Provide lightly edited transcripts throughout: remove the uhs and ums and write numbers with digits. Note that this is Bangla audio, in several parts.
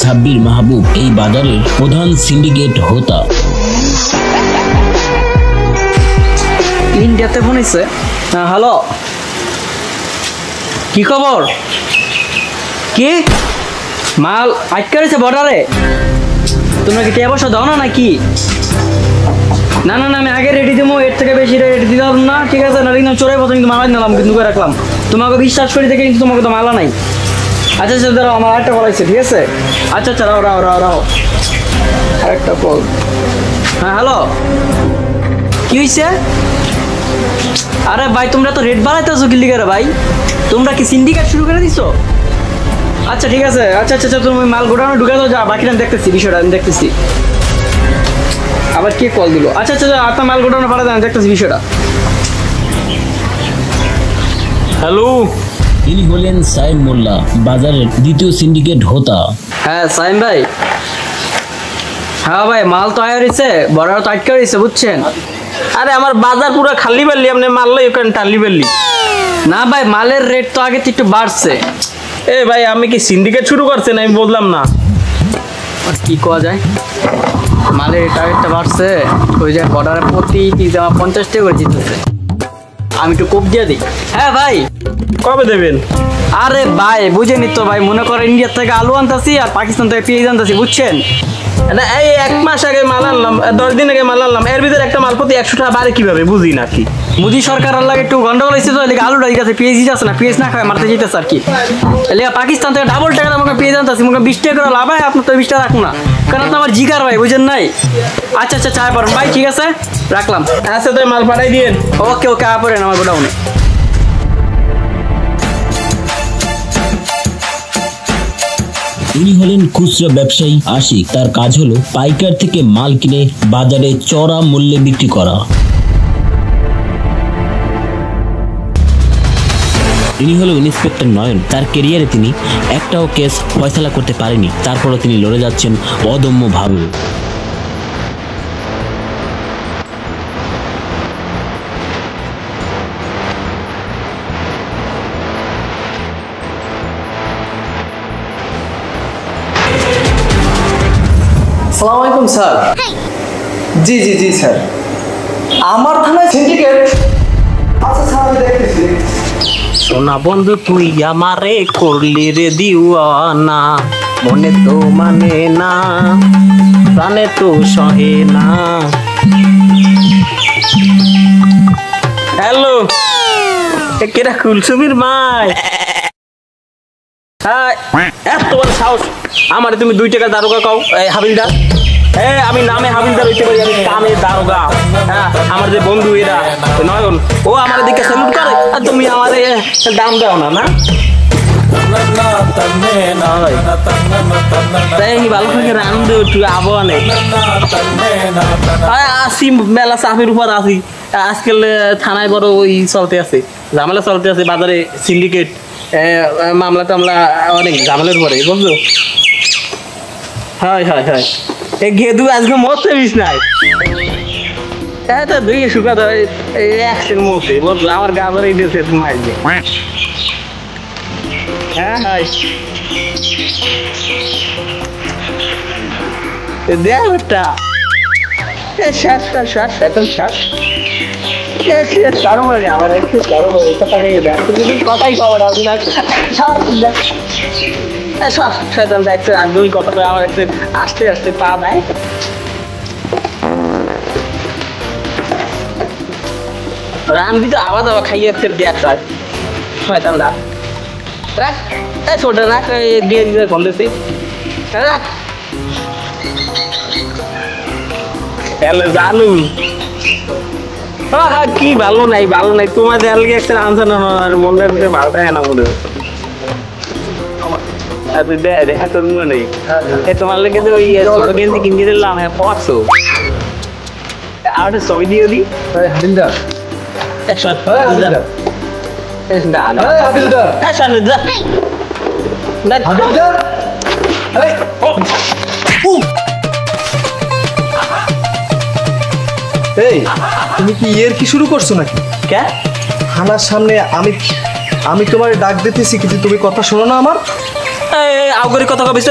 সাব্বির মাহবুব এই বাজারের প্রধান সিন্ডিকেট হোতা। ইন্ডিয়াতে ফোন হয়েছে। হ্যালো, কি খবর? কি মাল আটকে রয়েছে বর্ডারে? তোমরা কি টিয়া পয়সা দাও না নাকি? না না না, আমি আগে রেডি দেবো, এর থেকে বেশি রেডি দিতে পারবো না। ঠিক আছে, না কিন্তু চোরাই প্রথম কিন্তু মালাই নিলাম, কিন্তু করে রাখলাম। তোমাকে বিশ্বাস করি দেখে কিন্তু তোমাকে তো মালা নাই। আচ্ছা আচ্ছা, দাঁড়াও, আমার আরেকটা কল আছে। ঠিক আছে, আচ্ছা আচ্ছা, রাও রাও রাও রাও, আরেকটা কল। হ্যাঁ হ্যালো, কি হয়েছে? আরে ভাই, তোমরা তো রেট বাড়াইতেছো কি লিগে রে ভাই? তোমরা কি সিন্ডিকেট শুরু করে দিছো? আচ্ছা ঠিক আছে, আচ্ছা আচ্ছা আচ্ছা, তুমি মাল গোডাউনে ঢুকে দাও, যা বাকিটা আমি দেখতেছি, বিষয়টা আমি দেখতেছি। আবার কে কল দিল? আচ্ছা আচ্ছা, আপনার মাল গোডাউনে পাঠা দেন, দেখতেছি বিষয়টা। হ্যালো, ইনি হলেন সাইম মোল্লা, বাজারের দ্বিতীয় সিন্ডিকেট হোতা। হ্যাঁ সাইম ভাই। হ্যাঁ ভাই, মাল তো আয়া রয়েছে, বড়ার তো আটকে রয়েছে, বুঝছেন? আরে আমার বাজার পুরো খালি বেললি, আপনি মারলে ওখানে টালি বেললি। না ভাই, মালের রেট তো আগে একটু বাড়ছে। এ ভাই, আমি কি সিন্ডিকেট শুরু করছেন? আমি বললাম না। আর কি করা যায়, মালের রেটটা বাড়ছে। ওই যে বর্ডারে প্রতি পিস 50 টাকা করে দিতেছে। আমি একটু কোপ দিয়ে দিই। হ্যাঁ ভাই, কবে দেবেন? আরে ভাই বুঝেনি তো ভাই, মনে করেন ইন্ডিয়ার থেকে আলু আনতেছি আর পাকিস্তান থেকে পেঁয়াজ আনতেছি, বুঝছেন? না, এই 1 মাস আগে মাল আনলাম, 10 দিন আগে মাল আনলাম, এর ভিতরে একটা মাল প্রতি 100 টাকা বাড়ে কিভাবে বুঝি না কি। মোদি সরকার লাগে একটু গন্ডগোল হয়েছে তো, এদিকে আলুটা দিতেছে, পেঁয়াজ দিতেছে না, পেঁয়াজ না খায় মারতে যেতেছে আর কি। এলাকা পাকিস্তান থেকে ডাবল টাকা আমাকে পেঁয়াজ আনতেছি, মুখে 20 টাকা করে লাভ হয়, আপনার তো 20 টাকা রাখুন না, কারণ আপনার আমার জিগার ভাই, বুঝেন নাই? আচ্ছা আচ্ছা, চায় পড়েন ভাই, ঠিক আছে রাখলাম। আচ্ছা, তো মাল পাঠাই দিয়েন। ওকে ওকে, আয় পড়েন আমার গোডাউনে। ইনি হলেন খুচরা ব্যবসায়ী আশিক। তার কাজ হলো পাইকার থেকে মাল কিনে বাজারে চড়া মূল্যে বিক্রি করা। ইনি হলো ইন্সপেক্টর নয়ন। তার ক্যারিয়ারে তিনি একটাও কেস ফয়সালা করতে পারেনি, তারপরও তিনি লড়ে যাচ্ছেন অদম্যভাবে। আসসালামু আলাইকুম স্যার। জি জি জি স্যার, আমার থানায় সিন্ডিকেট। আচ্ছা স্যার, আমি দেখতেছি। সোনা বন্ধু, তুই আমারে করলি রে দিওয়ানা, মনে তো মানে না, প্রাণে তো সহে না। হ্যালো, কেরা কুলসুমির মাই? হ্যাঁ, এত বড় সাহস! আমারে তুমি 2 টাকা দারোগা কও? এই হাবিলদার, আমি নামে হাবিলদার হইতে পারি, আমি কামে দারোগা। হ্যাঁ, আমার যে বন্ধু এরা নয়ন, ও আমার দিকে স্যালুট করে, আর তুমি আমারে দাম দাও না। না ভালো থাকে আনন্দ একটু আবহাওয়া নেই। আসি মেলা চাপের উপর আসি, আজকাল থানায় বড় ওই চলতে আছে, ঝামেলা চলতে আছে, বাজারে সিন্ডিকেট মামলা টামলা অনেক ঝামেলার পরে, বুঝলো? হয় হয় হয়, এই গেদু আজকে মরতে বিষ নাই, দুই শুকা ধরে একশন মরতে, বুঝলো? আমার গাছের এই দেশে মারবে। হ্যাঁ হয়, দেওয়ারটা শ্বাস এখন শ্বাস আমার একটু কথাই খবর দেখছে, আমি কথা আমার একটু আস্তে আস্তে পা দেয়। রামবি তো আওয়াজ আবার খাইয়ে দেখ শয়তান রাখ রাখ, ছোট রাখ, দিয়ে দিয়ে বলতেছি রাখ। জানু কি ভালো নাই, ভালো নাই, তোমাদের আলগে একটা আনসার না, মনের ভিতরে ভালোটা না মনে দেখা তোর মনে নেই। তোমার লেগে তো ওই ছোট গেঞ্জি কিনে দিলাম, হ্যাঁ পড়ছো, আর ছবি দিয়ে দিই। এই তুমি কি কি শুরু করছো নাকি? কে থানার সামনে আমি তোমার ডাক দিতেছি, কিন্তু তুমি কথা শোনো না আমার। আউগরি কথা কবিস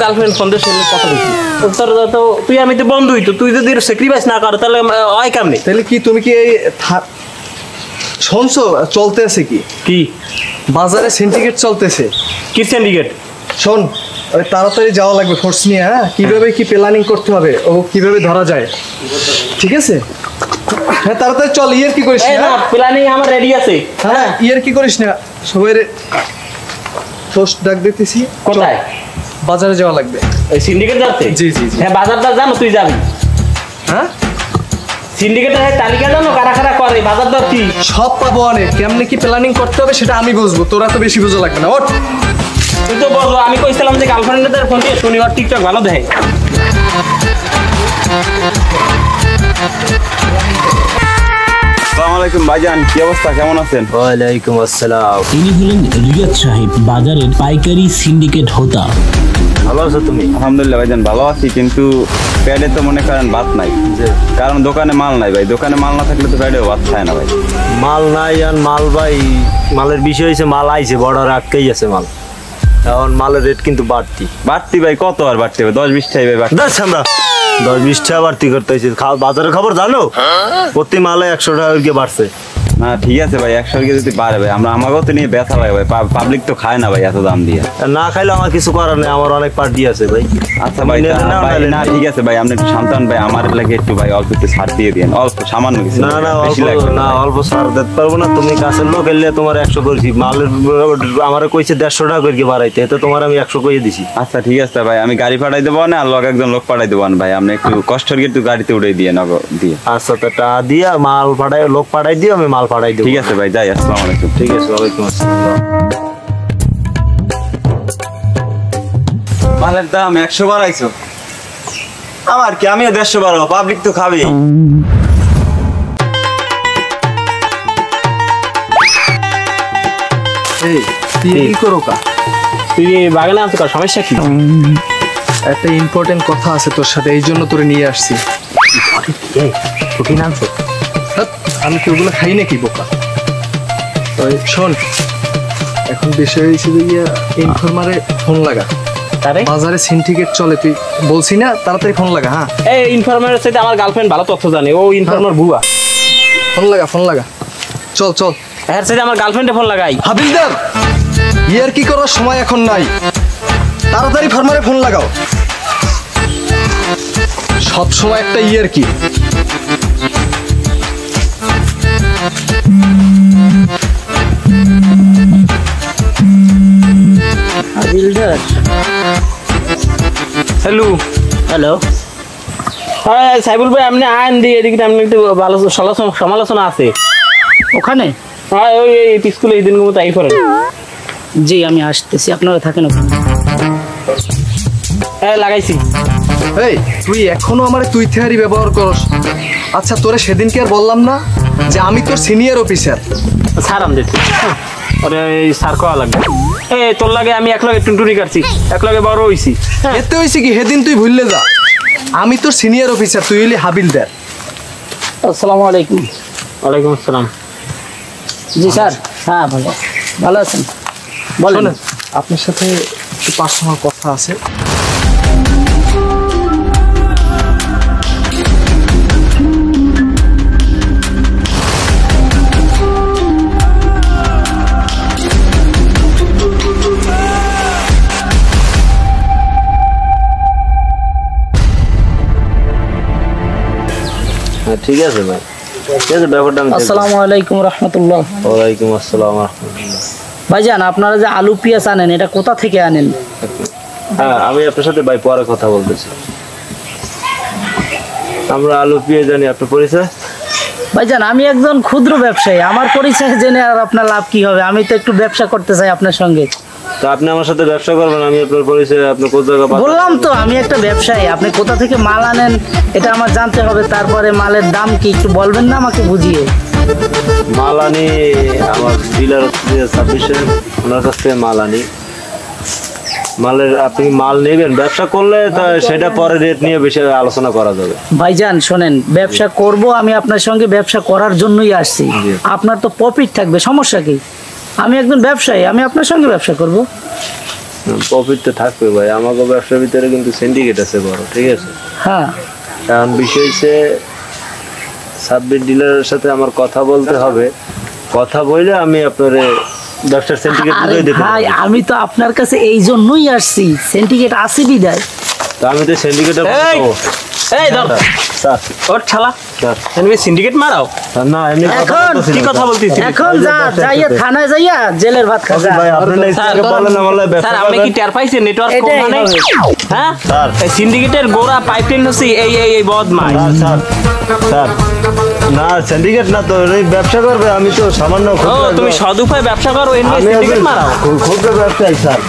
গার্লফ্রেন্ড ফোন দিয়ে কথা বলছি তোর তো তুই আমি তো বন্ধুই তো তুই যদি স্যাক্রিফাইস না করো তাহলে হয় কেমনি? তাহলে কি তুমি কি এই শুনছো চলতে আছে কি বাজারে সিন্ডিকেট চলতেছে? কি সিন্ডিকেট? শোন, ওই তাড়াতাড়ি যাওয়া লাগবে ফোর্স নিয়ে। হ্যাঁ, কিভাবে কি প্ল্যানিং করতে হবে ও কিভাবে ধরা যায়, ঠিক আছে? হ্যাঁ তাড়াতাড়ি চল, ইয়ার কি করিস না? প্ল্যানিং আমার রেডি আছে। হ্যাঁ ইয়ার কি করিস না, সবাই ফোর্স ডাক দিতেছি। কোথায়? বাজারে যাওয়া লাগবে। এই সিন্ডিকেট যাচ্ছে? জি জি জি। হ্যাঁ বাজারটা জানো, তুই যাবি? হ্যাঁ সিন্ডিকেটের তালিকা জানো কারা কারা করে বাজার দর কি? সব পাবো অনেক, কেমনে কি প্ল্যানিং করতে হবে সেটা আমি বুঝবো, তোরা তো বেশি বুঝো লাগবে না। ওঠ, তুই তো বলবো আমি কইছিলাম যে গার্লফ্রেন্ডদের ফোন দিয়ে শনিবার টিকটক ভালো দেখে। আসসালামু আলাইকুম ভাইজান, কি অবস্থা, কেমন আছেন? ওয়ালাইকুম আসসালাম। তিনি হলেন রিয়াদ সাহেব, বাজারের পাইকারি সিন্ডিকেট হোতা। ভালো আছো তুমি? আলহামদুলিল্লাহ ভাইজান ভালো আছি, কিন্তু প্যাডে তো মনে করেন ভাত নাই, কারণ দোকানে মাল নাই ভাই। দোকানে মাল না থাকলে তো প্যাডেও ভাত খায় না ভাই। মাল নাই আর মাল ভাই, মালের বিষয় হয়েছে মাল আইছে বর্ডার আটকেই আছে মাল, এখন মালের রেট কিন্তু বাড়তি ভাই, কত আর বাড়তি হবে? 10-20 টাকা ভাই বাড়তি। আমরা 10-20 টাকা বাড়তি করতে হয়েছে। বাজারের খবর জানো, প্রতি মালে 100 টাকা করে বাড়ছে। না ঠিক আছে ভাই, 100 টাকা যদি বাড়ে ভাই, আমাকেও তো নিয়ে ব্যথা লাগে ভাই, পাবলিক তো খায় না ভাই এত দাম দিয়ে। না খাইলে আমার কিছু করার নেই, আমার অনেক পার্টি আছে ভাই। আচ্ছা ভাই, না ঠিক আছে ভাই, আপনি একটু সান্তান ভাই, আমার লাগে একটু ভাই অল্প একটু ছাড় দিয়ে দিন, অল্প সামান্য কিছু। না না বেশি লাগবে না, অল্প ছাড় দিতে পারবো না। তুমি কাছের লোক এলে তোমার 100 করেছি, মালের আমার কইছে 150 টাকা করে বাড়াইতে, তো তোমার আমি 100 করে দিছি। আচ্ছা ঠিক আছে ভাই, আমি গাড়ি পাঠাই দেবো না, আর একজন লোক পাঠাই দেবো না ভাই, আপনি একটু কষ্ট করে একটু গাড়িতে উঠে দিয়ে নগদ দিয়ে। আচ্ছা তো টা দিয়া মাল পাঠাই, লোক পাঠাই দিও, আমি মাল পাঠাই দেবো। ঠিক আছে ভাই, যাই, আসসালামু আলাইকুম। ঠিক আছে, ওয়ালাইকুম আসসালাম। মালের দাম 100 বাড়াইছো, আমার কি, আমিও 150 বাড়াবো, পাবলিক তো খাবে। এই তুই কি করো কা? তুই বাগানে আনছো কার সমস্যা কি? একটা ইম্পর্টেন্ট কথা আছে তোর সাথে, এই জন্য তোরে নিয়ে আসছি। কঠিন আনছো? ধ্যাৎ, আমি কি ওগুলো খাই নাকি বোকা? ওই শোন, এখন বিষয় হিসেবে ইনফরমারে ফোন লাগা, তারে বাজারে সিন্ডিকেট চলে, তুই বলছি না, তাড়াতাড়ি ফোন লাগা। হ্যাঁ এই ইনফরমারের সাথে আমার গার্লফ্রেন্ড ভালো তথ্য জানে, ও ইনফরমার ভুয়া। ফোন লাগা, চল চল। এর সাথে আমার গার্লফ্রেন্ডে ফোন লাগাই। হাবিলদার, ইয়ার কি করার সময় এখন নাই, তাড়াতাড়ি ফার্মারে ফোন লাগাও। সব সময় একটা ইয়ার কি। হ্যালো হ্যালো, হ্যাঁ সাইবুল ভাই, আপনি আইন দিয়ে এদিকে আপনি একটু ভালো সমালোচনা আছে ওখানে? হ্যাঁ ওই স্কুলে এই দিনগুলো তাই করেন। জি আমি আসতেছি, আপনারা থাকেন ওখানে। হ্যাঁ লাগাইছি। এই তুই এখনো আমার তুই থেয়ারি ব্যবহার করস? আচ্ছা তোরে সেদিনকে আর বললাম না যে আমি তোর সিনিয়র অফিসার? স্যার আমাদের ওরে এই স্যার কওয়া লাগবে। এই তোর লাগে আমি এক লগে টুনটুনি কাটছি, এক লগে বড় হইছি। এতে হয়েছে কি, সেদিন তুই ভুললে যা, আমি তোর সিনিয়র অফিসার, তুই হলি হাবিলদার। আসসালামু আলাইকুম। ওয়ালাইকুম আসসালাম। জি স্যার। হ্যাঁ ভালো, ভালো আছেন? বলেন। শোনেন, আপনার সাথে একটু পার্সোনাল কথা আছে। ঠিক আছে ভাই, ঠিক আছে, ব্যাপারটা আমি দেখবো। আসসালামু আলাইকুম রহমতুল্লাহ। ওয়ালাইকুম আসসালাম রাহমাতুল্লাহ। ভাইজান আপনারা যে আলু পেঁয়াজ আনেন, এটা কোথা থেকে আনেন? হ্যাঁ আমি আপনার সাথে ভাই পরে কথা বলতেছি। আমরা আলু পেঁয়াজ জানি, আপনার পরিচয়? ভাইজান আমি একজন ক্ষুদ্র ব্যবসায়ী, আমার পরিচয় জেনে আর আপনার লাভ কি হবে? আমি তো একটু ব্যবসা করতে চাই আপনার সঙ্গে। তো আপনি আমার সাথে ব্যবসা করবেন, আমি আপনার পরিচয়, আপনি কোন জায়গা বললাম তো আমি একটা ব্যবসায়ী, আপনি কোথা থেকে মাল আনেন এটা আমার জানতে হবে, তারপরে মালের দাম কি একটু বলবেন না আমাকে বুঝিয়ে? মাল আনি আমার ডিলার হচ্ছে 26-এর, ওনার কাছ থেকে মাল আনি। মালের আপনি মাল নেবেন, ব্যবসা করলে তা সেটা পরে রেট নিয়ে বেশি আলোচনা করা যাবে। ভাইজান শোনেন, ব্যবসা করব আমি আপনার সঙ্গে, ব্যবসা করার জন্যই আসছি। আপনার তো প্রফিট থাকবে, সমস্যা কি? আমি একজন ব্যবসায়ী, আমি আপনার সঙ্গে ব্যবসা করব। প্রফিট তো থাকবে ভাই, আমাকে ব্যবসার ভিতরে কিন্তু সিন্ডিকেট আছে বড়, ঠিক আছে। হ্যাঁ কারণ বিষয় হচ্ছে সাব্বির ডিলারের সাথে আমার কথা বলতে হবে, কথা বলে আমি আপনার ব্যবসার সিন্ডিকেট বুঝিয়ে দিতে ভাই পারবো। আমি তো আপনার কাছে এই জন্যই আসছি, সিন্ডিকেট আছে বিদায়। তো আমি তো সিন্ডিকেটের এই ধর স্যার ওর শালা স্যার তুমি সিন্ডিকেট মারাও না এমনি এখন কি কথা বলতেছি এখন যাইয়া থানায় যাইয়া জেলের ভাত খা যা। ভাই আপনি না স্যার, ইসকে বলেন না বলে স্যার আপনি কি টের পাইছেন নেটওয়ার্ক কোন এটাই মানে হবে। হ্যাঁ স্যার। এই সিন্ডিকেটের গোড়া পাইপলাইন হচ্ছে এই বদমাই স্যার স্যার না সিন্ডিকেট না তো এই ব্যবসা করবে, আমি তো সামান্য ও তুমি সদুপায় ব্যবসা করো এর আমি সিন্ডিকেট মারাও খুচরা ব্যবসায়ী স্যার।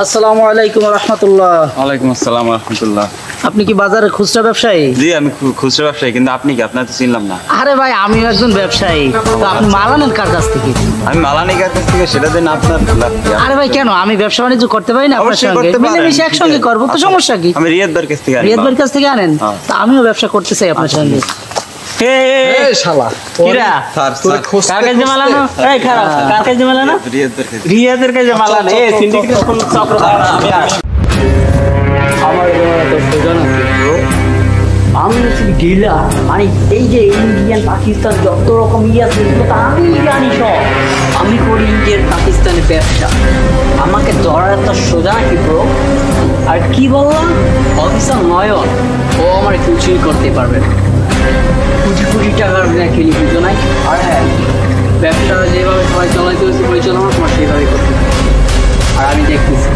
আসসালামু আলাইকুম রাহমাতুল্লাহ। ওয়ালাইকুম আসসালাম রহমতুল্লাহ। আপনি কি বাজারে খুচরা ব্যবসায়ী? জি আমি খুচরা ব্যবসায়ী, কিন্তু আপনি কি? আপনার তো চিনলাম না। আরে ভাই আমিও একজন ব্যবসায়ী, তো আপনি মাল আনেন কার কাছ থেকে? আমি মালানিকার কাছ থেকে, সেটা দেন আপনার লাভ কি? আরে ভাই কেন, আমি ব্যবসা বাণিজ্য করতে পারি না আপনার অবশ্যই সঙ্গে? করতে পারেন, মিলেমিশে একসঙ্গে ঠিক আছে। করবো, তো সমস্যা কি? আমি রিয়াদ ভাইয়ের কাছ থেকে আনি রিয়াদ মাল। ভাইয়ের কাছ থেকে আনেন, হ্যাঁ। তো আমিও ব্যবসা করতে চাই আপনার সঙ্গে। এই শালা কিরা স্যার তোরে স্যার খুঁজতে কার কাছে মালানো এই খারাপ কার কাছে মালানো রিয়াদ ভাইয়ের কাছে। রিয়াদের কাছে মালানো এই সিন্ডিকেটের কোন চক্র দাঁড়া আমি আমার একটা সোজা আছে bro। আমি হচ্ছে ডিলার, মানে এই যে ইন্ডিয়ান পাকিস্তান যত রকম আছে এগুলো তো আমি জানি সব। আমি করি ইন্ডিয়ান পাকিস্তানের ব্যবসা, আমাকে ধরার একটা সোজা নাকি ব্রো? আর কি বললাম, অফিসার নয়ন ও আমার কিছুই করতে পারবে না। কোটি কোটি টাকার খেলি বুঝো নাই। আর হ্যাঁ, ব্যবসা যেভাবে সবাই চালাইতে হচ্ছে পরিচালনা তোমার সেইভাবে করতে হবে। আর আমি দেখতেছি,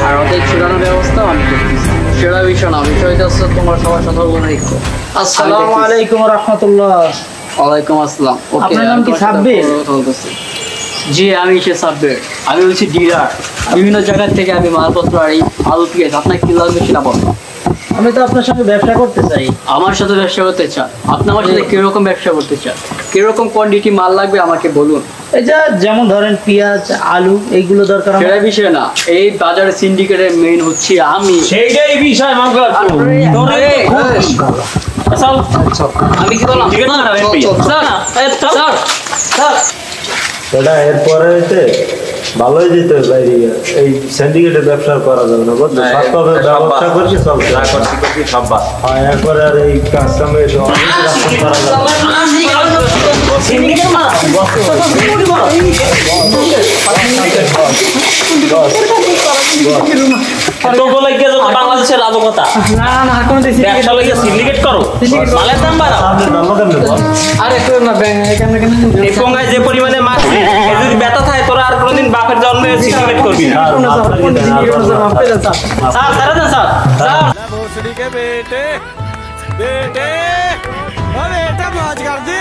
আর ওদের ছুটানোর ব্যবস্থাও আমি করতেছি। সেটা বিষয় না, বিষয় হচ্ছে তোমার সবার সতর্ক দেখো। আসসালামু আলাইকুম রাহমাতুল্লাহ। ওয়ালাইকুম আসসালাম। ওকে, আপনার নাম আমি কি তোমার সাথে সাব্বির? কথা বলতেছি। জি আমি সে সাব্বির, আমি হচ্ছি ডিলার। বিভিন্ন জায়গা থেকে আমি মালপত্র আর এই আলু পেঁয়াজ আপনার কি লাগবে সেটা বলো। আমি তো আপনার সঙ্গে ব্যবসা করতে চাই। আমার সাথে ব্যবসা করতে চান? আপনি আমার সাথে কিরকম ব্যবসা করতে চান? কিরকম কোয়ান্টিটি মাল লাগবে আমাকে বলুন। এই যে যেমন ধরেন পেঁয়াজ আলু এইগুলো দরকার আমার। সেটা বিষয় না, এই বাজারে সিন্ডিকেটের মেইন হচ্ছে আমি। সেইটাই বিষয় মামলা তোরে চল আমি কি বললাম? সিন্ডিকেট মারা এমপি স্যার, স্যার, স্যার, এটা এরপরে হইতে ভালোই দিতে হবে ভাই, এই সিন্ডিকেটের ব্যবসা করা যাবে না বুঝছো, সবভাবে ব্যবসা করছি সব যা করছি করছি সব বাদ। হয় একবার আর এই কাস্টমার অনেক রাস্তা করা যাবে না। সিন্ডিকেট মারা তো বলে গিয়ে যত বাংলাদেশের রাজকতা না না কোনো ব্যবসা লাগিয়ে সিন্ডিকেট করো মালের দাম বাড়াও আপনি নাম্বার দেন না আরে তো না এই পঙ্গায় যে পরিমাণে মারছি এ যদি ব্যথা থাকে তোরা আর কোনোদিন বাপের জন্মে সিন্ডিকেট করবি না স্যার স্যার দেন স্যার স্যার भोसड़ी के बेटे बेटे ओ बेटा मौज कर दे